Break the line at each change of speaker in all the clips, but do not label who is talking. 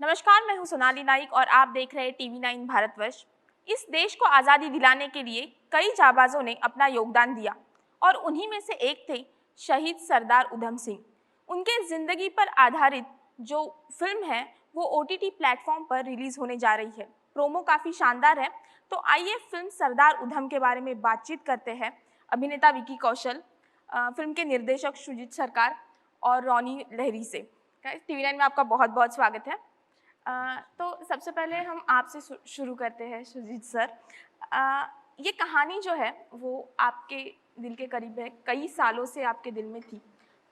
नमस्कार, मैं हूं सोनाली नाइक और आप देख रहे हैं टीवी 9 भारतवर्ष। इस देश को आज़ादी दिलाने के लिए कई जाबाजों ने अपना योगदान दिया और उन्हीं में से एक थे शहीद सरदार उधम सिंह। उनके ज़िंदगी पर आधारित जो फिल्म है वो OTT प्लेटफॉर्म पर रिलीज़ होने जा रही है। प्रोमो काफ़ी शानदार है, तो आइए फिल्म सरदार उधम के बारे में बातचीत करते हैं अभिनेता विकी कौशल, फिल्म के निर्देशक सुजीत सरकार और रॉनी लहरी से। टीवी 9 में आपका बहुत बहुत स्वागत है। तो सबसे पहले हम आपसे शुरू करते हैं सुजीत सर। ये कहानी जो है वो आपके दिल के करीब है, कई सालों से आपके दिल में थी,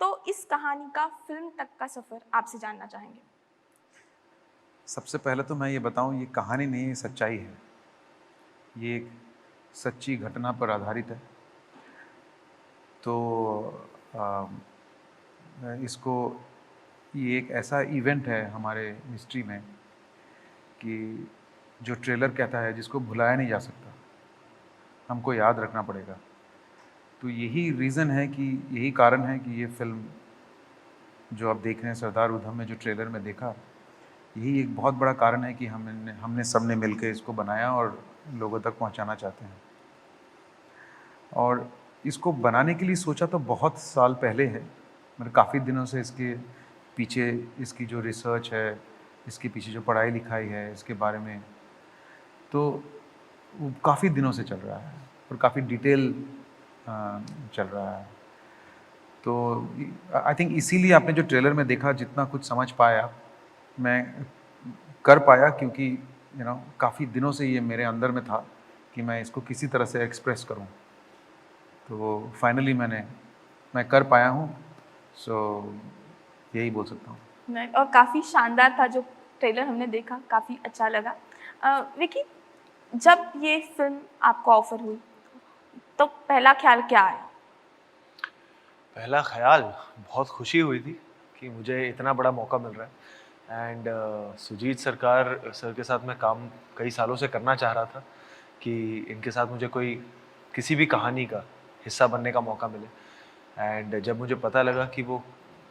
तो इस कहानी का फिल्म तक का सफ़र आपसे जानना चाहेंगे।
सबसे पहले तो मैं ये बताऊं, ये कहानी नहीं, ये सच्चाई है। ये एक सच्ची घटना पर आधारित है। तो इसको ये एक ऐसा इवेंट है हमारे हिस्ट्री में कि जो ट्रेलर कहता है जिसको भुलाया नहीं जा सकता, हमको याद रखना पड़ेगा। तो यही रीज़न है कि यही कारण है कि ये फिल्म जो आप देख रहे हैं सरदार उधम में, जो ट्रेलर में देखा, यही एक बहुत बड़ा कारण है कि हमने सबने मिलकर इसको बनाया और लोगों तक पहुंचाना चाहते हैं। और इसको बनाने के लिए सोचा तो बहुत साल पहले है, मतलब काफ़ी दिनों से इसके पीछे इसकी जो रिसर्च है, इसके पीछे जो पढ़ाई लिखाई है इसके बारे में, तो वो काफ़ी दिनों से चल रहा है और काफ़ी डिटेल चल रहा है। तो आई थिंक इसीलिए आपने जो ट्रेलर में देखा, जितना कुछ समझ पाया मैं कर पाया, क्योंकि काफ़ी दिनों से ये मेरे अंदर में था कि मैं इसको किसी तरह से एक्सप्रेस करूं। तो फाइनली मैं कर पाया हूं। सो यही बोल सकता हूं।
और काफ़ी शानदार था जो ट्रेलर हमने देखा, काफ़ी अच्छा लगा। विकी, जब ये फिल्म आपको ऑफर हुई तो पहला ख्याल क्या आया?
पहला ख़्याल बहुत खुशी हुई थी कि मुझे इतना बड़ा मौका मिल रहा है। एंड सुजीत सरकार सर के साथ मैं काम कई सालों से करना चाह रहा था कि इनके साथ मुझे कोई किसी भी कहानी का हिस्सा बनने का मौका मिले। एंड जब मुझे पता लगा कि वो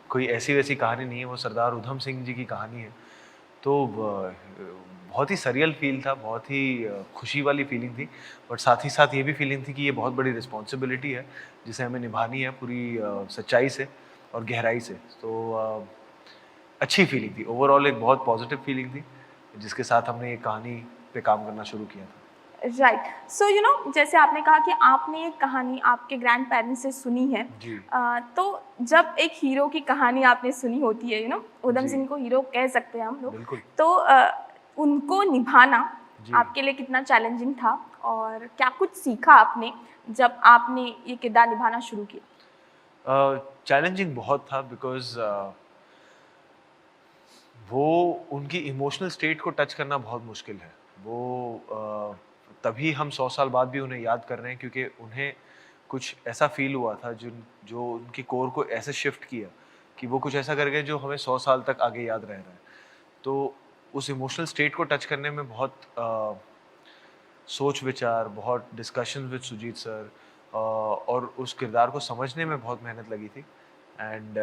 कोई ऐसी वैसी कहानी नहीं है, वो सरदार उधम सिंह जी की कहानी है, तो बहुत ही सरियल फील था, बहुत ही खुशी वाली फीलिंग थी। बट साथ ही साथ ये भी फीलिंग थी कि ये बहुत बड़ी रिस्पॉन्सिबिलिटी है जिसे हमें निभानी है पूरी सच्चाई से और गहराई से। तो अच्छी फीलिंग थी, ओवरऑल एक बहुत पॉजिटिव फीलिंग थी जिसके साथ हमने ये कहानी पे काम करना शुरू किया था।
राइट। सो जैसे आपने कहा कि आपने ये कहानी आपके ग्रैंड पेरेंट्स से सुनी है।
जी।
तो जब एक हीरो की कहानी आपने सुनी होती है, उधम
जी,
सिंह को हीरो कह सकते हैं हम लोग,
बिल्कुल।
तो उनको निभाना
जी।
आपके लिए कितना चैलेंजिंग था और क्या कुछ सीखा आपने जब आपने ये किरदार निभाना शुरू किया?
चैलेंजिंग बहुत था बिकॉज वो उनकी इमोशनल स्टेट को टच करना बहुत मुश्किल है। वो तभी हम 100 साल बाद भी उन्हें याद कर रहे हैं क्योंकि उन्हें कुछ ऐसा फ़ील हुआ था जो उनकी कोर को ऐसे शिफ्ट किया कि वो कुछ ऐसा कर गए जो हमें 100 साल तक आगे याद रह रहा है। तो उस इमोशनल स्टेट को टच करने में बहुत सोच-विचार, बहुत डिस्कशन विद सुजीत सर और उस किरदार को समझने में बहुत मेहनत लगी थी। एंड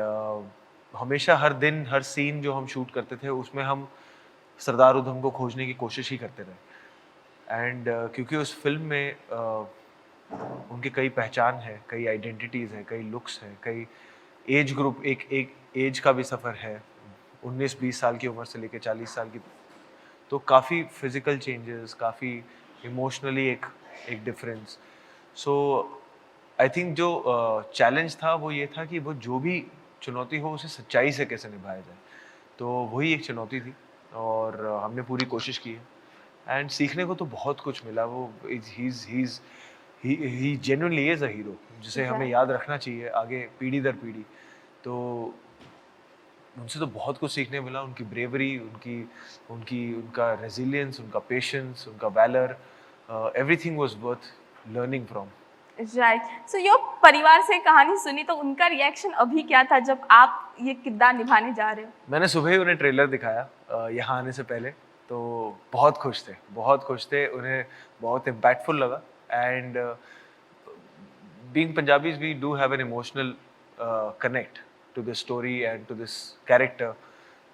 हमेशा हर दिन, हर सीन जो हम शूट करते थे, उसमें हम सरदार उधम को खोजने की कोशिश ही करते रहे। एंड क्योंकि उस फ़िल्म में उनकी कई पहचान है, कई आइडेंटिटीज़ हैं, कई लुक्स हैं, कई एज ग्रुप एक एक एज का भी सफ़र है, 19-20 साल की उम्र से लेके 40 साल की। तो काफ़ी फिज़िकल चेंजेस, काफ़ी इमोशनली एक एक डिफरेंस। सो आई थिंक जो चैलेंज था वो ये था कि वो जो भी चुनौती हो उसे सच्चाई से कैसे निभाया जाए। तो वही एक चुनौती थी और हमने पूरी कोशिश की है एंड सीखने को तो बहुत कुछ मिला। वो ही जेन्युइनली इज़ अ हीरो जिसे हमें याद रखना चाहिए आगे पीढ़ी दर पीढ़ी। तो उनसे तो बहुत कुछ सीखने मिला, उनकी ब्रेवरी, उनका रेज़िलियंस, उनका पेशेंस, उनका valour, everything was worth learning from.
Right. So यो परिवार से कहानी सुनी तो उनका रिएक्शन अभी क्या था जब आप ये किरदार निभाने जा रहे हो?
मैंने सुबह ही उन्हें ट्रेलर दिखाया यहाँ आने से पहले, तो बहुत खुश थे, उन्हें बहुत इम्पैक्टफुल लगा। And being Punjabis we do have an emotional connect to this story and to this character.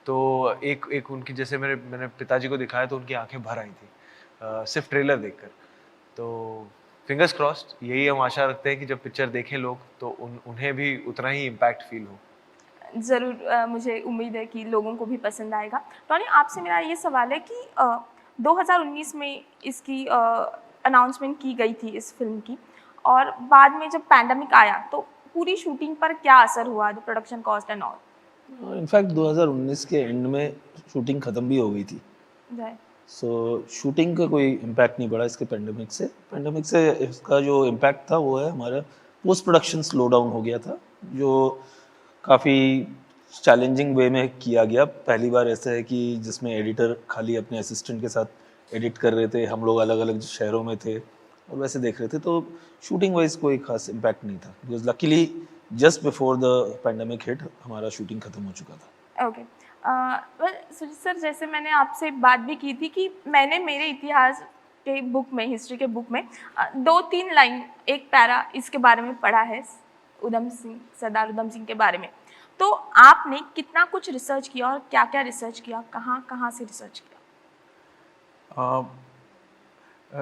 तो एक उनकी जैसे मैंने पिताजी को दिखाया तो उनकी आंखें भर आई थी सिर्फ ट्रेलर देखकर। तो फिंगर्स क्रॉस्ड, यही हम आशा रखते हैं कि जब पिक्चर देखें लोग तो उन्हें भी उतना ही इम्पैक्ट फील हो।
ज़रूर मुझे उम्मीद है कि लोगों को भी पसंद आएगा। टॉनी, आपसे मेरा ये सवाल है कि 2019 में इसकी अनाउंसमेंट की गई थी इस फ़िल्म की, और बाद में जब पैंडेमिक आया तो पूरी शूटिंग पर क्या असर हुआ, the production cost and all?
In fact 2019 के एंड में शूटिंग ख़त्म भी हो गई थी।
राइट।
सो शूटिंग का कोई इम्पैक्ट नहीं पड़ा इसके पैंडेमिक से इसका जो इम्पैक्ट था वो है हमारा पोस्ट प्रोडक्शन स्लो डाउन हो गया था, जो काफ़ी चैलेंजिंग वे में किया गया। पहली बार ऐसा है कि जिसमें एडिटर खाली अपने असिस्टेंट के साथ एडिट कर रहे थे, हम लोग अलग अलग शहरों में थे और वैसे देख रहे थे, तो शूटिंग वाइज कोई खास इम्पैक्ट नहीं था because luckily just before the pandemic hit हमारा शूटिंग ख़त्म हो चुका था।
ओके। वेल सुजीत सर, जैसे मैंने आपसे बात भी की थी कि मैंने मेरे इतिहास के बुक में, हिस्ट्री के बुक में 2-3 लाइन, एक पैरा इसके बारे में पढ़ा है, उधम सिंह, सरदार उधम सिंह के बारे में। तो आपने कितना कुछ रिसर्च किया और क्या क्या रिसर्च किया, कहाँ कहाँ से रिसर्च किया?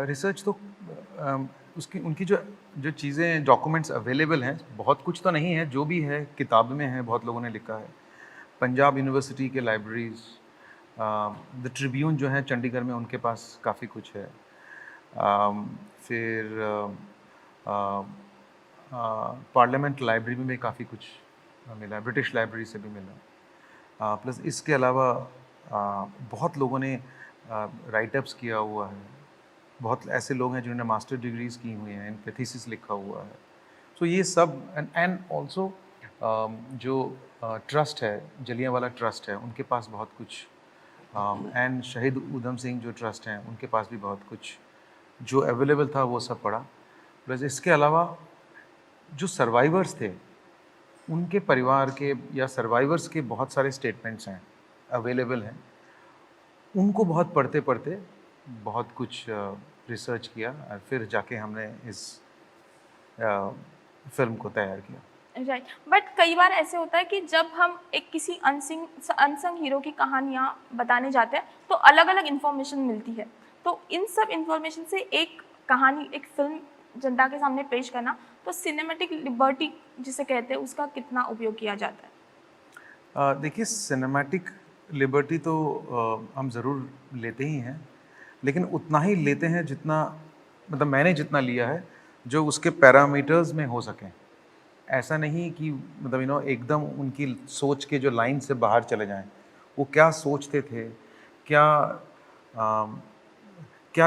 रिसर्च तो उसकी उनकी जो चीज़ें डॉक्यूमेंट्स अवेलेबल हैं, बहुत कुछ तो नहीं है, जो भी है किताब में है, बहुत लोगों ने लिखा है। पंजाब यूनिवर्सिटी के लाइब्रेरीज, द ट्रिब्यून जो है चंडीगढ़ में, उनके पास काफ़ी कुछ है। फिर पार्लियामेंट लाइब्रेरी में भी काफ़ी कुछ मिला, ब्रिटिश लाइब्रेरी से भी मिला। प्लस इसके अलावा बहुत लोगों ने राइटअप्स किया हुआ है, बहुत ऐसे लोग हैं जिन्होंने मास्टर डिग्रीज़ की हुई हैं, इन पे थीसिस लिखा हुआ है। सो ये सब एंड ऑल्सो जो ट्रस्ट है, जलियांवाला ट्रस्ट है, उनके पास बहुत कुछ, एंड शहीद उधम सिंह जो ट्रस्ट हैं उनके पास भी बहुत कुछ जो अवेलेबल था वो सब पढ़ा। प्लस इसके अलावा जो सर्वाइवर्स थे उनके परिवार के या सर्वाइवर्स के बहुत सारे स्टेटमेंट्स हैं, अवेलेबल हैं, उनको बहुत पढ़ते पढ़ते बहुत कुछ रिसर्च किया और फिर जाके हमने इस फिल्म को तैयार किया।
राइट। बट कई बार ऐसे होता है कि जब हम एक किसी अनसंग हीरो की कहानियाँ बताने जाते हैं तो अलग अलग इन्फॉर्मेशन मिलती है। तो इन सब इन्फॉर्मेशन से एक कहानी, एक फिल्म जनता के सामने पेश करना, तो सिनेमैटिक लिबर्टी जिसे कहते हैं उसका कितना उपयोग किया जाता है?
देखिए, सिनेमैटिक लिबर्टी तो हम ज़रूर लेते ही हैं, लेकिन उतना ही लेते हैं जितना, मतलब मैंने जितना लिया है जो उसके पैरामीटर्स में हो सकें। ऐसा नहीं कि मतलब एकदम उनकी सोच के जो लाइन से बाहर चले जाएं। वो क्या सोचते थे, क्या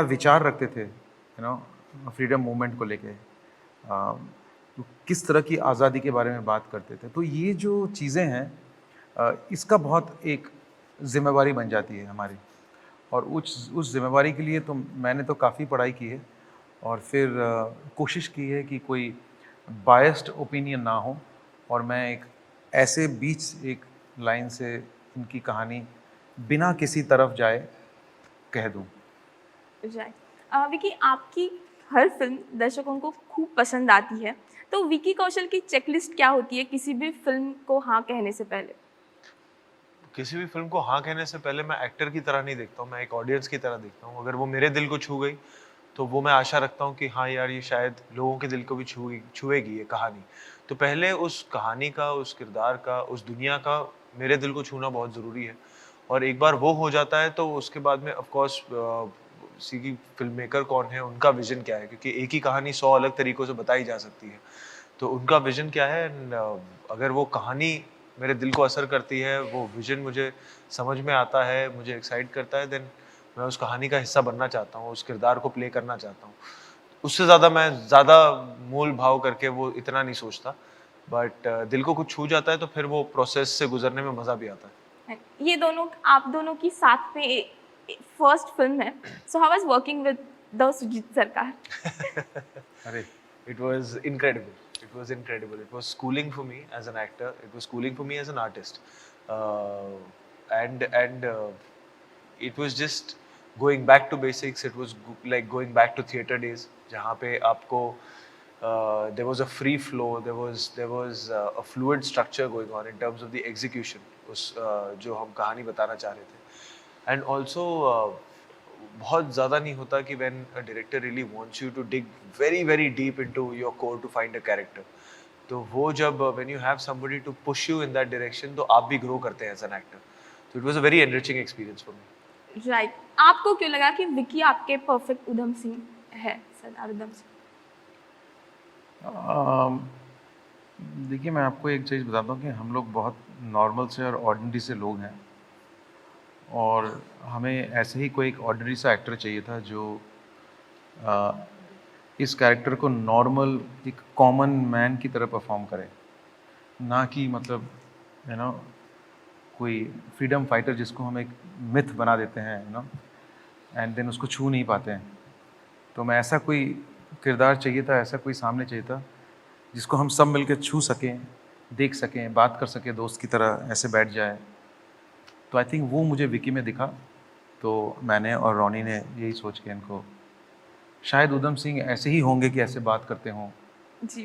विचार रखते थे फ्रीडम मूवमेंट को लेके, तो किस तरह की आज़ादी के बारे में बात करते थे। तो ये जो चीज़ें हैं, इसका बहुत एक जिम्मेवारी बन जाती है हमारी, और उस जिम्मेवारी के लिए तो मैंने तो काफ़ी पढ़ाई की है और फिर कोशिश की है कि कोई बायस्ड ओपिनियन ना हो और मैं एक ऐसे बीच एक लाइन से इनकी कहानी बिना किसी तरफ जाए कह दूं।
राइट। विकी, आपकी हर फिल्म दर्शकों को खूब पसंद आती है, तो विकी कौशल की चेकलिस्ट क्या होती है किसी भी फिल्म को हाँ कहने से पहले?
किसी भी फिल्म को हाँ कहने से पहले मैं एक्टर की तरह नहीं देखता हूँ, मैं एक ऑडियंस की तरह देखता हूँ। अगर वो मेरे दिल को छू गई तो वो मैं आशा रखता हूँ कि हाँ यार, ये शायद लोगों के दिल को भी छुएगी ये कहानी। तो पहले उस कहानी का, उस किरदार का, उस दुनिया का मेरे दिल को छूना बहुत ज़रूरी है। और एक बार वो हो जाता है तो उसके बाद में ऑफकोर्स किसी की फिल्म मेकर कौन है, उनका विजन क्या है, क्योंकि एक ही कहानी 100 अलग तरीक़ों से बताई जा सकती है। तो उनका विजन क्या है, अगर वो कहानी मेरे दिल को असर करती है, वो विजन मुझे समझ में आता है, मुझे एक्साइट करता है, देन मैं उस कहानी का हिस्सा बनना चाहता हूँ, उस किरदार को प्ले करना चाहता हूँ। उससे ज़्यादा मैं ज़्यादा मोल भाव करके वो इतना नहीं सोचता, बट दिल को कुछ छू जाता है तो फिर वो प्रोसेस से गुजरने में मज़ा भी आता है।
ये दोनों, आप दोनों की साथ में फर्स्ट फिल्म है, so how was working with the Shoojit Sircar?
अरे,
It was incredible. It was incredible. It was schooling for me as an actor. It was schooling for me as an artist. And it was just going back to basics. It was like going back to theater days, जहाँ पे आपको there was a free flow. There was a fluid structure going on in terms of the execution. उस जो हम कहानी बताना चाह रहे थे। एंड ऑल्सो बहुत ज़्यादा नहीं होता कि when a director really wants you to dig very very deep into your core to find a character, तो वो जब when you have somebody to push you in that direction, तो आप भी ग्रो करते हैं एज एन एक्टर। तो it was a very enriching experience for me.
Right, आपको क्यों लगा कि विकी आपके परफेक्ट उधम सिंह है, सरदार उधम सिंह?
देखिए, मैं आपको एक चीज़ बताता हूँ कि हम लोग बहुत नॉर्मल से और ऑर्डिनरी से लोग हैं, और हमें ऐसे ही कोई एक ऑर्डिनरी सा एक्टर चाहिए था जो इस कैरेक्टर को नॉर्मल एक कॉमन मैन की तरह परफॉर्म करे, ना कि मतलब कोई फ्रीडम फाइटर जिसको हम एक मिथ बना देते हैं एंड देन उसको छू नहीं पाते हैं। तो मैं ऐसा कोई किरदार चाहिए था, ऐसा कोई सामने चाहिए था जिसको हम सब मिलकर छू सकें, देख सकें, बात कर सकें, दोस्त की तरह ऐसे बैठ जाए। तो आई थिंक वो मुझे विकी में दिखा, तो मैंने और रॉनी ने यही सोच के इनको, शायद उधम सिंह ऐसे ही होंगे कि ऐसे बात करते हों,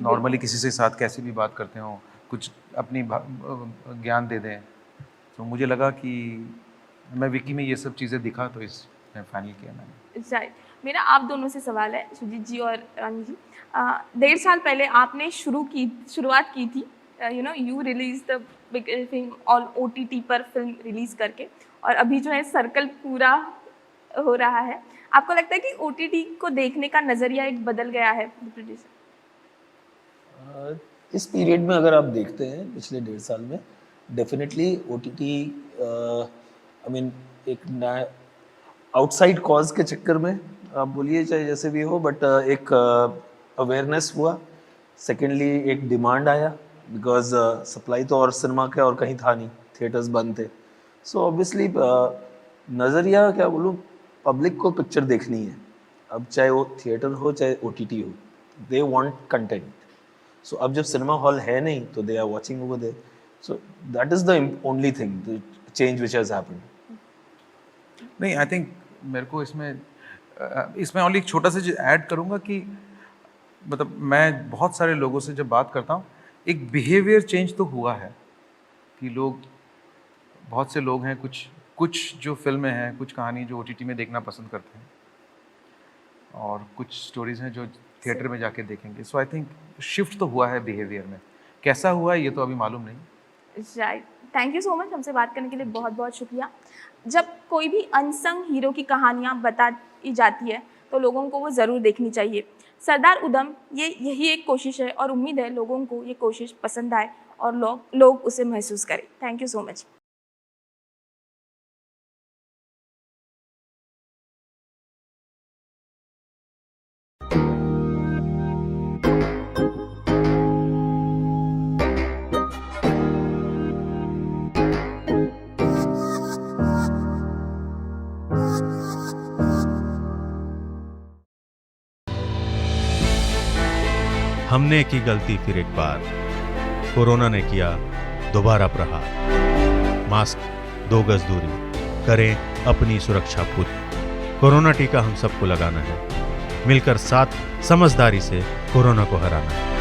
नॉर्मली किसी से साथ कैसे भी बात करते हों, कुछ अपनी ज्ञान दे दें। तो मुझे लगा कि मैं विकी में ये सब चीज़ें दिखा, तो इसमें फाइनल किया मैंने।
राइट, मेरा आप दोनों से सवाल है, सुजीत जी और रानी जी। 1.5 साल पहले आपने शुरुआत की थी, you release the big film on OTT पर फिल्म रिलीज करके, और अभी जो है सर्कल पूरा हो रहा है। आपको लगता है कि OTT को देखने का नज़रिया एक बदल गया है प्रोड्यूसर?
इस पीरियड में अगर आप देखते हैं पिछले 1.5 साल में, डेफिनेटली OTT आई मीन एक आउटसाइड कॉज के चक्कर में आप बोलिए चाहे जैसे भी हो, बट एक अवेयरनेस हुआ। सेकेंडली एक डिमांड आया, बिकॉज सप्लाई तो और सिनेमा का और कहीं था नहीं, थिएटर्स बंद थे। सो ऑब्वियसली नज़रिया क्या बोलूँ, पब्लिक को पिक्चर देखनी है, अब चाहे वो थिएटर हो चाहे OTT हो, दे वांट कंटेंट। सो अब जब सिनेमा हॉल है नहीं तो they are watching over there. So that is the only thing, the change which has happened.
नहीं, आई थिंक मेरे को इसमें ओनली एक छोटा सा चीज़ ऐड करूँगा कि मतलब मैं बहुत सारे लोगों से जब बात करता हूँ, एक बिहेवियर चेंज तो हुआ है कि बहुत से लोग हैं, कुछ जो फिल्में हैं, कुछ कहानी जो OTT में देखना पसंद करते हैं, और कुछ स्टोरीज़ हैं जो थिएटर में जाके देखेंगे। सो आई थिंक शिफ्ट तो हुआ है बिहेवियर में, कैसा हुआ है ये तो अभी मालूम नहीं।
Right, thank you so much, हमसे बात करने के लिए बहुत बहुत शुक्रिया। जब कोई भी अनसंग हीरो की कहानियाँ बताई जाती है तो लोगों को वो ज़रूर देखनी चाहिए। सरदार उधम यही एक कोशिश है, और उम्मीद है लोगों को ये कोशिश पसंद आए और लोग उसे महसूस करें। Thank you so much.
हमने की गलती फिर एक बार, कोरोना ने किया दोबारा प्रहार। मास्क, 2 गज दूरी, करें अपनी सुरक्षा खुद। कोरोना टीका हम सबको लगाना है, मिलकर साथ समझदारी से कोरोना को हराना है।